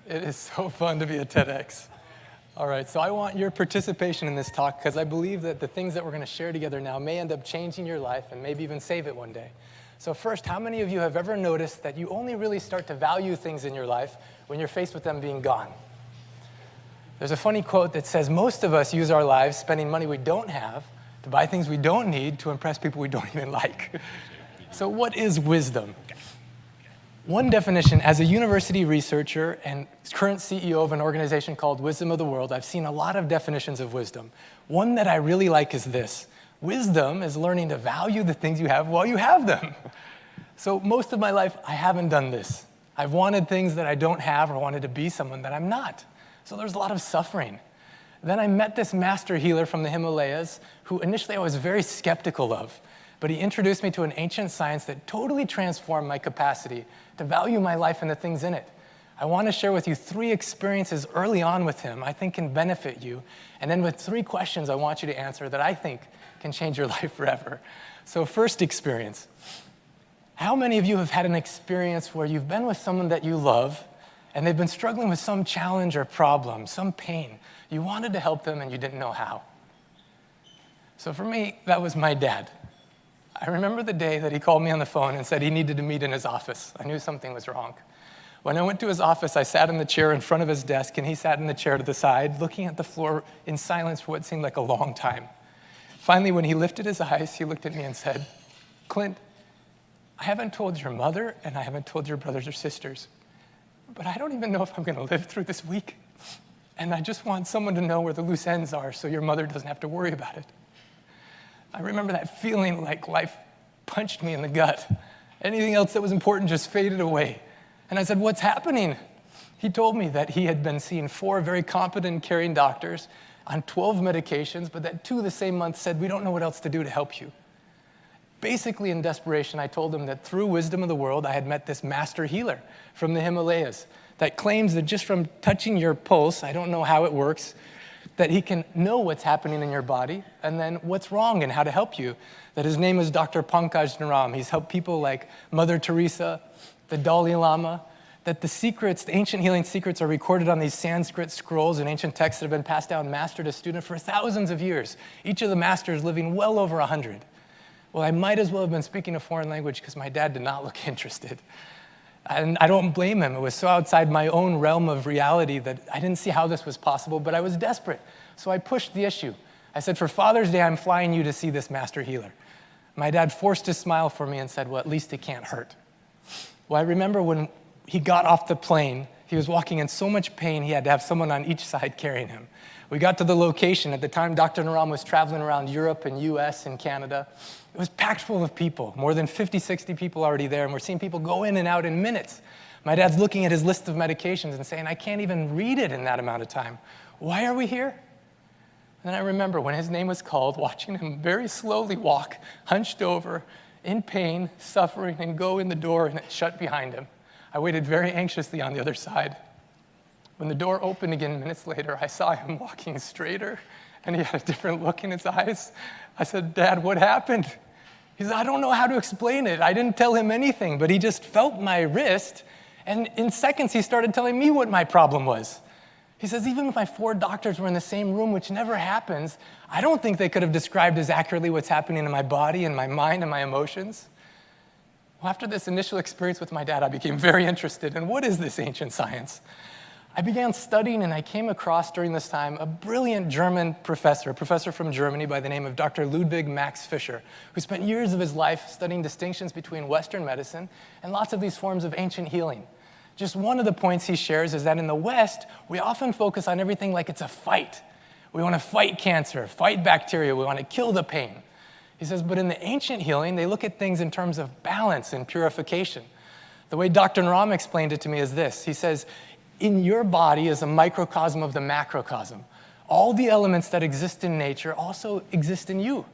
It is so fun to be at TEDx. All right, so I want your participation in this talk because I believe that the things that we're going to share together now may end up changing your life and maybe even save it one day. So first, how many of you have ever noticed that you only really start to value things in your life when you're faced with them being gone? There's a funny quote that says most of us use our lives spending money we don't have to buy things we don't need to impress people we don't even like. So what is wisdom? One definition, as a university researcher and current CEO of an organization called Wisdom of the World, I've seen a lot of definitions of wisdom. One that I really like is this. Wisdom is learning to value the things you have while you have them. So most of my life, I haven't done this. I've wanted things that I don't have or wanted to be someone that I'm not. So there's a lot of suffering. Then I met this master healer from the Himalayas who initially I was very skeptical of. But he introduced me to an ancient science that totally transformed my capacity to value my life and the things in it. I want to share with you 3 experiences early on with him I think can benefit you, and then with 3 questions I want you to answer that I think can change your life forever. So first experience. How many of you have had an experience where you've been with someone that you love, and they've been struggling with some challenge or problem, some pain? You wanted to help them and you didn't know how. So for me, that was my dad. I remember the day that he called me on the phone and said he needed to meet in his office. I knew something was wrong. When I went to his office, I sat in the chair in front of his desk, and he sat in the chair to the side, looking at the floor in silence for what seemed like a long time. Finally, when he lifted his eyes, he looked at me and said, "Clint, I haven't told your mother, and I haven't told your brothers or sisters, but I don't even know if I'm going to live through this week. And I just want someone to know where the loose ends are so your mother doesn't have to worry about it." I remember that feeling like life punched me in the gut. Anything else that was important just faded away. And I said, "What's happening?" He told me that he had been seeing 4 very competent, caring doctors on 12 medications, but that 2 the same month said, "We don't know what else to do to help you." Basically, in desperation, I told him that through Wisdom of the World, I had met this master healer from the Himalayas that claims that just from touching your pulse, I don't know how it works, that he can know what's happening in your body and then what's wrong and how to help you. That his name is Dr. Pankaj Naram. He's helped people like Mother Teresa, the Dalai Lama, that the secrets, the ancient healing secrets are recorded on these Sanskrit scrolls and ancient texts that have been passed down master to student for thousands of years, each of the masters living well over 100. Well, I might as well have been speaking a foreign language because my dad did not look interested. And I don't blame him. It was so outside my own realm of reality that I didn't see how this was possible, but I was desperate. So I pushed the issue. I said, "For Father's Day, I'm flying you to see this master healer." My dad forced a smile for me and said, "Well, at least it can't hurt." Well, I remember when he got off the plane, he was walking in so much pain, he had to have someone on each side carrying him. We got to the location. At the time, Dr. Naram was traveling around Europe and US and Canada. It was packed full of people, more than 50, 60 people already there, and we're seeing people go in and out in minutes. My dad's looking at his list of medications and saying, "I can't even read it in that amount of time. Why are we here?" And I remember when his name was called, watching him very slowly walk, hunched over, in pain, suffering, and go in the door, and it shut behind him. I waited very anxiously on the other side. When the door opened again minutes later, I saw him walking straighter, and he had a different look in his eyes. I said, "Dad, what happened?" He said, "I don't know how to explain it. I didn't tell him anything, but he just felt my wrist, and in seconds he started telling me what my problem was." He says, "Even if my 4 doctors were in the same room, which never happens, I don't think they could have described as accurately what's happening in my body and my mind and my emotions." Well, after this initial experience with my dad, I became very interested in what is this ancient science. I began studying, and I came across during this time a brilliant German professor, a professor from Germany by the name of Dr. Ludwig Max Fischer, who spent years of his life studying distinctions between Western medicine and lots of these forms of ancient healing. Just one of the points he shares is that in the West, we often focus on everything like it's a fight. We want to fight cancer, fight bacteria, we want to kill the pain. He says, but in the ancient healing, they look at things in terms of balance and purification. The way Dr. Naram explained it to me is this. He says, in your body is a microcosm of the macrocosm. All the elements that exist in nature also exist in you.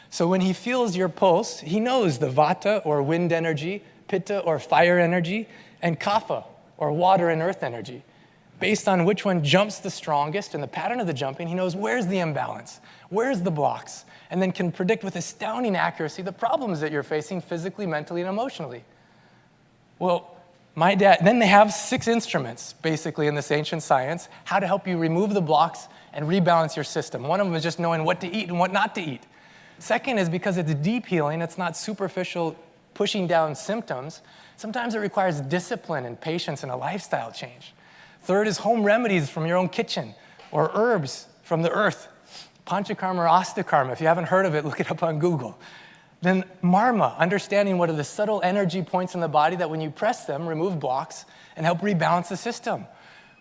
So when he feels your pulse, he knows the vata or wind energy, pitta or fire energy, and kapha or water and earth energy. Based on which one jumps the strongest and the pattern of the jumping, he knows where's the imbalance, where's the blocks, and then can predict with astounding accuracy the problems that you're facing physically, mentally, and emotionally. Well, Then they have 6 instruments, basically, in this ancient science, how to help you remove the blocks and rebalance your system. One of them is just knowing what to eat and what not to eat. Second is because it's deep healing, it's not superficial pushing down symptoms. Sometimes it requires discipline and patience and a lifestyle change. Third is home remedies from your own kitchen or herbs from the earth. Panchakarma or Astakarma, if you haven't heard of it, look it up on Google. Then Marma, understanding what are the subtle energy points in the body that when you press them, remove blocks and help rebalance the system.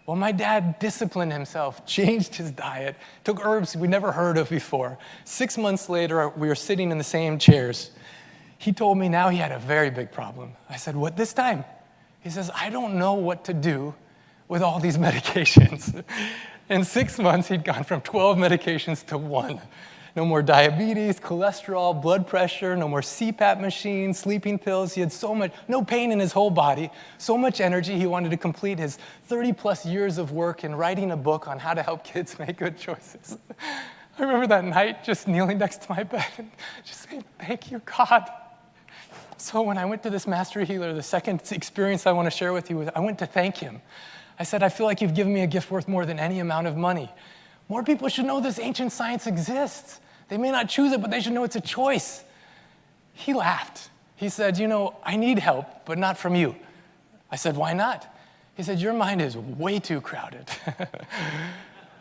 Well, my dad disciplined himself, changed his diet, took herbs we never heard of before. 6 months later, we were sitting in the same chairs. He told me now he had a very big problem. I said, what this time? He says, I don't know what to do with all these medications. In 6 months, he'd gone from 12 medications to 1. No more diabetes, cholesterol, blood pressure, no more CPAP machines, sleeping pills. He had no pain in his whole body, so much energy. He wanted to complete his 30-plus years of work in writing a book on how to help kids make good choices. I remember that night just kneeling next to my bed and just saying, thank you, God. So when I went to this master healer, the second experience I want to share with you was I went to thank him. I said, I feel like you've given me a gift worth more than any amount of money. More people should know this ancient science exists. They may not choose it, but they should know it's a choice. He laughed. He said, I need help, but not from you. I said, why not? He said, your mind is way too crowded.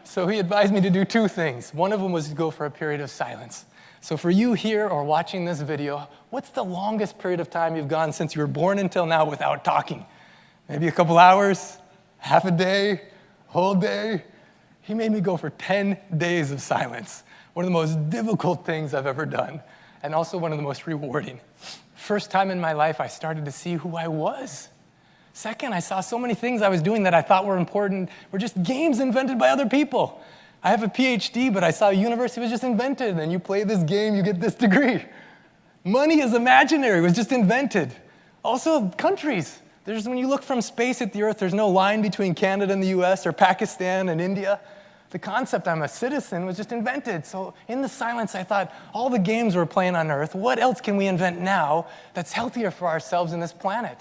So he advised me to do 2 things. One of them was to go for a period of silence. So for you here or watching this video, what's the longest period of time you've gone since you were born until now without talking? Maybe a couple hours, half a day, whole day? He made me go for 10 days of silence. One of the most difficult things I've ever done, and also one of the most rewarding. First time in my life, I started to see who I was. Second, I saw so many things I was doing that I thought were important were just games invented by other people. I have a Ph.D., but I saw a university was just invented, and you play this game, you get this degree. Money is imaginary, it was just invented. Also, countries. When you look from space at the Earth, there's no line between Canada and the US or Pakistan and India. The concept I'm a citizen was just invented. So in the silence, I thought, all the games we're playing on Earth, what else can we invent now that's healthier for ourselves and this planet?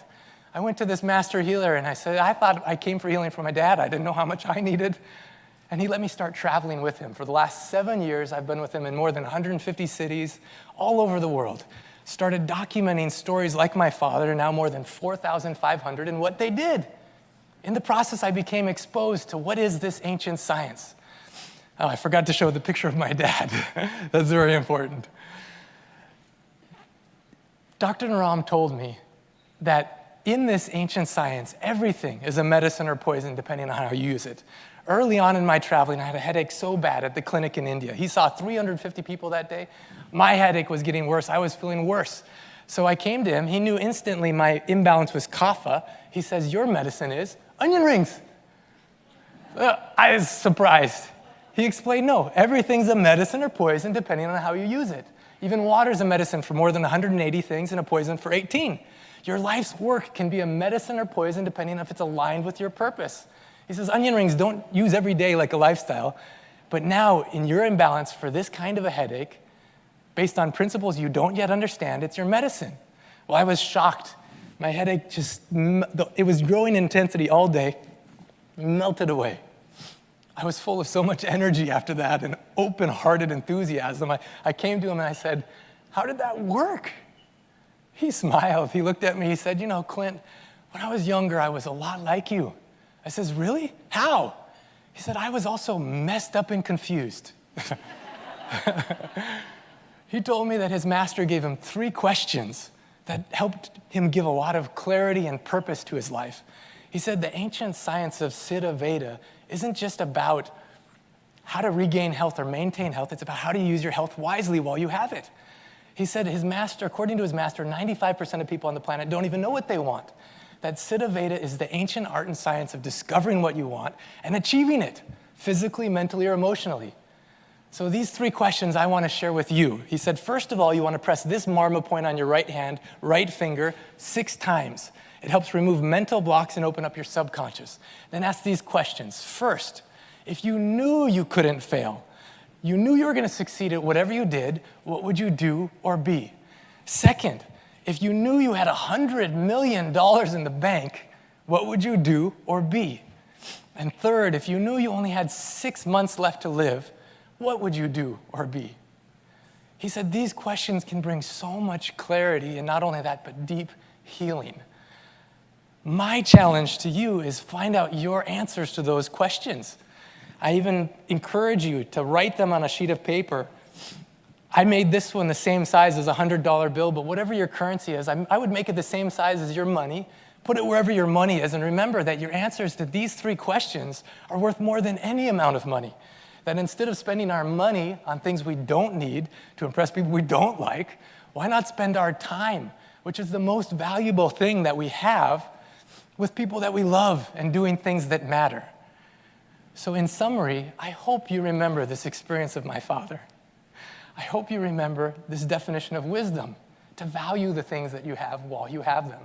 I went to this master healer, and I said, I thought I came for healing from my dad. I didn't know how much I needed. And he let me start traveling with him. For the last 7 years, I've been with him in more than 150 cities all over the world. Started documenting stories like my father, now more than 4,500, and what they did. In the process, I became exposed to what is this ancient science. Oh, I forgot to show the picture of my dad. That's very important. Dr. Naram told me that in this ancient science, everything is a medicine or poison depending on how you use it. Early on in my traveling, I had a headache so bad at the clinic in India. He saw 350 people that day. My headache was getting worse. I was feeling worse. So I came to him. He knew instantly my imbalance was kapha. He says, your medicine is onion rings. I was surprised. He explained, no, everything's a medicine or poison depending on how you use it. Even water's a medicine for more than 180 things and a poison for 18. Your life's work can be a medicine or poison depending on if it's aligned with your purpose. He says, onion rings don't use every day like a lifestyle, but now in your imbalance for this kind of a headache, based on principles you don't yet understand, it's your medicine. Well, I was shocked. My headache it was growing in intensity all day, melted away. I was full of so much energy after that and open-hearted enthusiasm. I came to him and I said, how did that work? He smiled. He looked at me. He said, Clint, when I was younger, I was a lot like you. I says, really? How? He said, I was also messed up and confused. He told me that his master gave him 3 questions that helped him give a lot of clarity and purpose to his life. He said the ancient science of Siddha-Veda isn't just about how to regain health or maintain health. It's about how to use your health wisely while you have it. He said according to his master, 95% of people on the planet don't even know what they want. That Siddha-Veda is the ancient art and science of discovering what you want and achieving it, physically, mentally, or emotionally. So these 3 questions I want to share with you. He said, first of all, you want to press this marma point on your right hand, right finger, 6 times. It helps remove mental blocks and open up your subconscious. Then ask these questions. First, if you knew you couldn't fail, you knew you were going to succeed at whatever you did, what would you do or be? Second, if you knew you had $100 million in the bank, what would you do or be? And third, if you knew you only had 6 months left to live, what would you do or be? He said these questions can bring so much clarity, and not only that, but deep healing. My challenge to you is find out your answers to those questions. I even encourage you to write them on a sheet of paper. I made this one the same size as a $100 bill, but whatever your currency is, I would make it the same size as your money. Put it wherever your money is, and remember that your answers to these 3 questions are worth more than any amount of money. That instead of spending our money on things we don't need to impress people we don't like, why not spend our time, which is the most valuable thing that we have, with people that we love and doing things that matter? So in summary, I hope you remember this experience of my father. I hope you remember this definition of wisdom, to value the things that you have while you have them.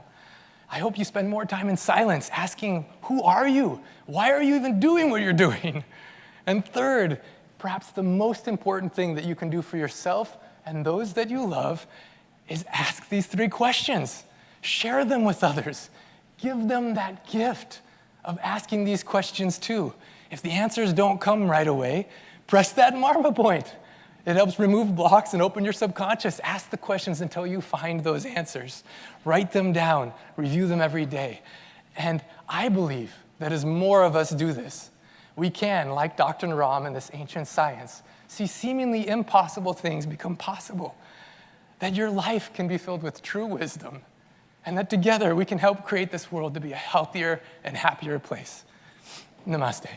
I hope you spend more time in silence asking, who are you? Why are you even doing what you're doing? And third, perhaps the most important thing that you can do for yourself and those that you love is ask these 3 questions. Share them with others. Give them that gift of asking these questions too. If the answers don't come right away, press that marma point. It helps remove blocks and open your subconscious. Ask the questions until you find those answers. Write them down. Review them every day. And I believe that as more of us do this, we can, like Dr. Naram in this ancient science, see seemingly impossible things become possible. That your life can be filled with true wisdom. And that together we can help create this world to be a healthier and happier place. Namaste.